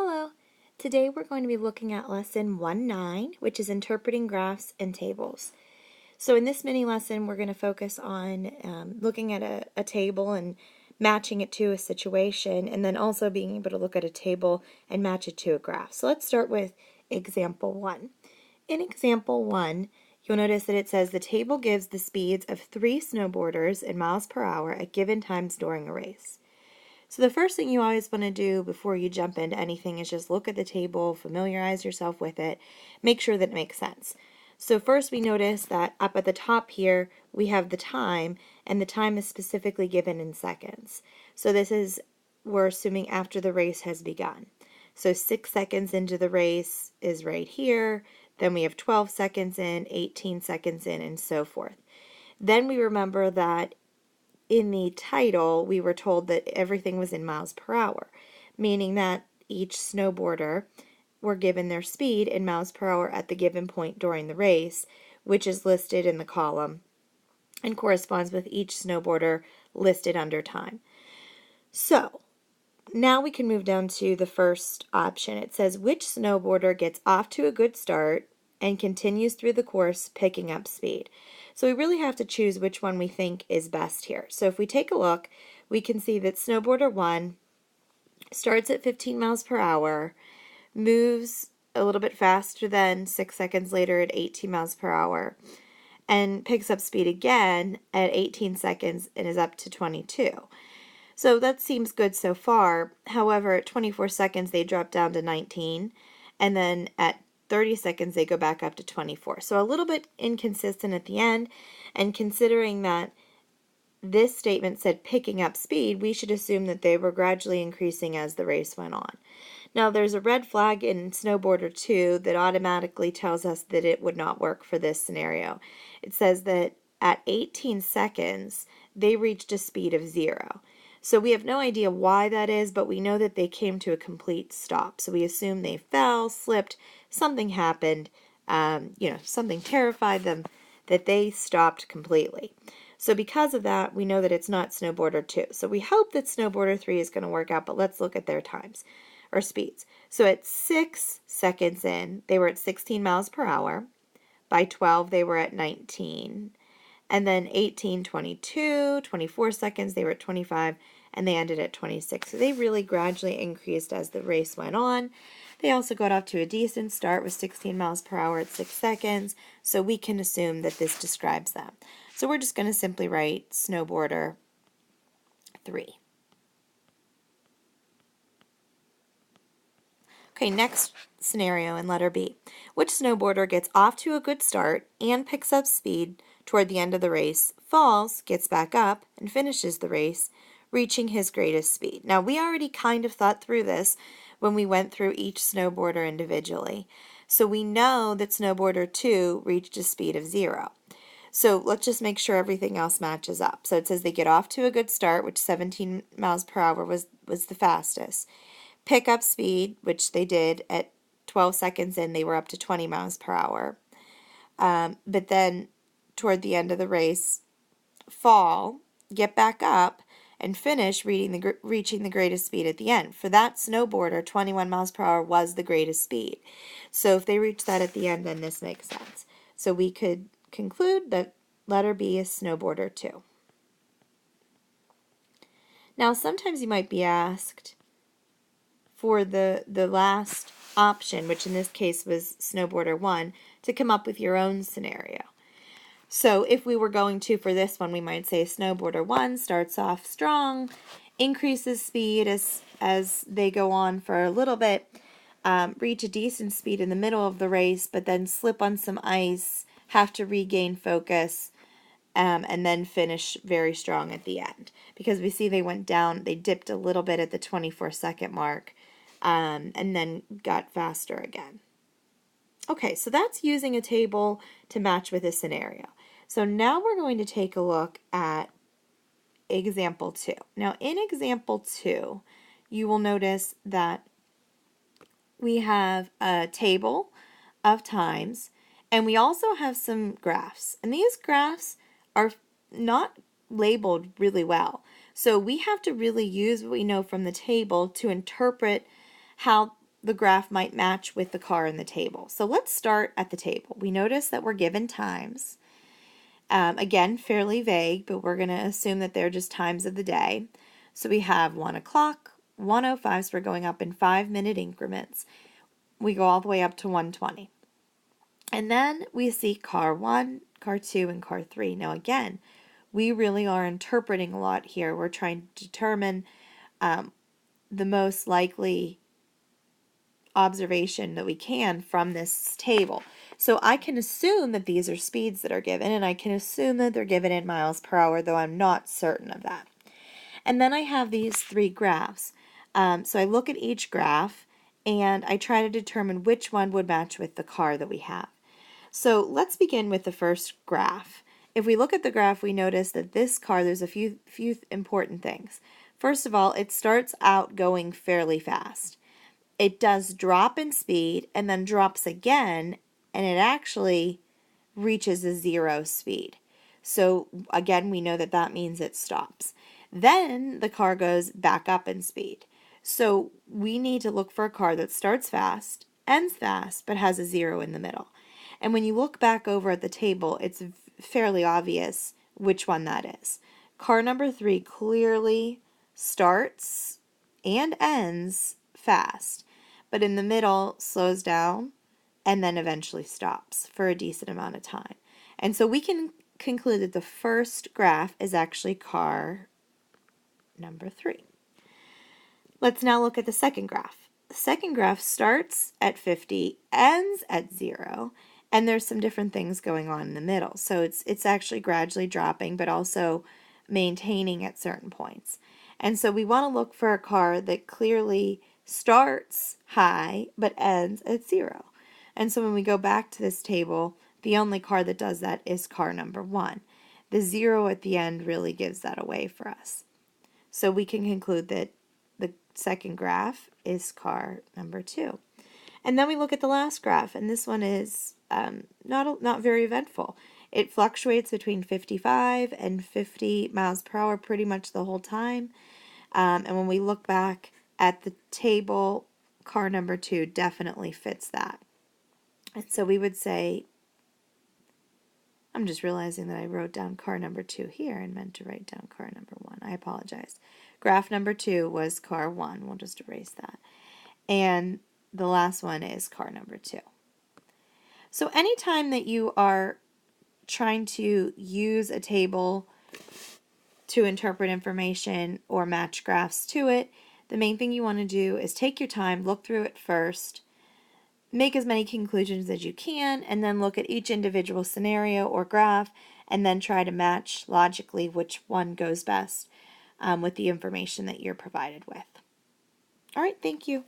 Hello. Today we're going to be looking at lesson 1-9, which is interpreting graphs and tables. So in this mini lesson, we're going to focus on looking at a table and matching it to a situation, and then also being able to look at a table and match it to a graph. So let's start with example 1. In example 1, you'll notice that it says the table gives the speeds of 3 snowboarders in miles per hour at given times during a race. So the first thing you always want to do before you jump into anything is just look at the table, familiarize yourself with it, make sure that it makes sense. So first we notice that up at the top here we have the time, and the time is specifically given in seconds. So we're assuming after the race has begun. So 6 seconds into the race is right here, then we have 12 seconds in, 18 seconds in, and so forth. Then we remember that in the title, we were told that everything was in miles per hour, meaning that each snowboarder were given their speed in miles per hour at the given point during the race, which is listed in the column and corresponds with each snowboarder listed under time. So now we can move down to the first option. It says which snowboarder gets off to a good start and continues through the course picking up speed. So we really have to choose which one we think is best here. So if we take a look, we can see that snowboarder 1 starts at 15 miles per hour, moves a little bit faster than 6 seconds later at 18 miles per hour, and picks up speed again at 18 seconds and is up to 22. So that seems good so far. However, at 24 seconds, they drop down to 19, and then at 30 seconds, they go back up to 24. So a little bit inconsistent at the end, and considering that this statement said picking up speed, we should assume that they were gradually increasing as the race went on. Now, there's a red flag in snowboarder 2 that automatically tells us that it would not work for this scenario. It says that at 18 seconds, they reached a speed of 0. So we have no idea why that is, but we know that they came to a complete stop. So we assume they fell, slipped, something happened, something terrified them, that they stopped completely. So because of that, we know that it's not snowboarder 2. So we hope that snowboarder 3 is going to work out, but let's look at their times or speeds. So at 6 seconds in, they were at 16 miles per hour. By 12, they were at 19. And then 18, 22, 24 seconds, they were at 25, and they ended at 26. So they really gradually increased as the race went on. They also got off to a decent start with 16 miles per hour at 6 seconds, so we can assume that this describes them. So we're just going to simply write snowboarder 3. Okay, next scenario in letter B. Which snowboarder gets off to a good start and picks up speed toward the end of the race, falls, gets back up, and finishes the race, reaching his greatest speed? Now, we already kind of thought through this when we went through each snowboarder individually. So we know that snowboarder 2 reached a speed of 0. So let's just make sure everything else matches up. So it says they get off to a good start, which 17 miles per hour was the fastest. Pick up speed, which they did at 12 seconds in, they were up to 20 miles per hour. But then toward the end of the race, fall, get back up, and finish reaching the greatest speed at the end. For that snowboarder, 21 miles per hour was the greatest speed. So if they reach that at the end, then this makes sense. So we could conclude that letter B is snowboarder 2. Now, sometimes you might be asked for the last option, which in this case was snowboarder 1, to come up with your own scenario. So if we were going to, for this one, we might say snowboarder 1 starts off strong, increases speed as they go on for a little bit, reach a decent speed in the middle of the race, but then slip on some ice, have to regain focus, and then finish very strong at the end. Because we see they went down, they dipped a little bit at the 24-second mark, and then got faster again. Okay, so that's using a table to match with a scenario. So now we're going to take a look at example 2. Now in example 2, you will notice that we have a table of times, and we also have some graphs. And these graphs are not labeled really well. So we have to really use what we know from the table to interpret how the graph might match with the car in the table. So let's start at the table. We notice that we're given times. Again, fairly vague, but we're going to assume that they're just times of the day. So we have 1 o'clock, 1:05, so we're going up in 5-minute increments. We go all the way up to 1:20. And then we see car 1, car 2, and car 3. Now again, we really are interpreting a lot here. We're trying to determine the most likely observation that we can from this table. So I can assume that these are speeds that are given, and I can assume that they're given in miles per hour, though I'm not certain of that. And then I have these 3 graphs. So I look at each graph, and I try to determine which one would match with the car that we have. So let's begin with the first graph. If we look at the graph, we notice that this car, there's a few important things. First of all, it starts out going fairly fast. It does drop in speed and then drops again, and it actually reaches a 0 speed. So again, we know that that means it stops. Then the car goes back up in speed. So we need to look for a car that starts fast, ends fast, but has a 0 in the middle. And when you look back over at the table, it's fairly obvious which one that is. Car number 3 clearly starts and ends fast, but in the middle slows down and then eventually stops for a decent amount of time. And so we can conclude that the first graph is actually car number 3. Let's now look at the second graph. The second graph starts at 50, ends at 0, and there's some different things going on in the middle. So it's actually gradually dropping, but also maintaining at certain points. And so we want to look for a car that clearly starts high, but ends at 0. And so when we go back to this table, the only car that does that is car number 1. The 0 at the end really gives that away for us. So we can conclude that the second graph is car number 2. And then we look at the last graph, and this one is not very eventful. It fluctuates between 55 and 50 miles per hour pretty much the whole time. And when we look back at the table, car number 2 definitely fits that. And so we would say, I'm just realizing that I wrote down car number 2 here and meant to write down car number 1. I apologize. Graph number 2 was car 1. We'll just erase that. And the last one is car number 2. So anytime that you are trying to use a table to interpret information or match graphs to it, the main thing you want to do is take your time, look through it first, make as many conclusions as you can, and then look at each individual scenario or graph, and then try to match logically which one goes best with the information that you're provided with. All right, thank you.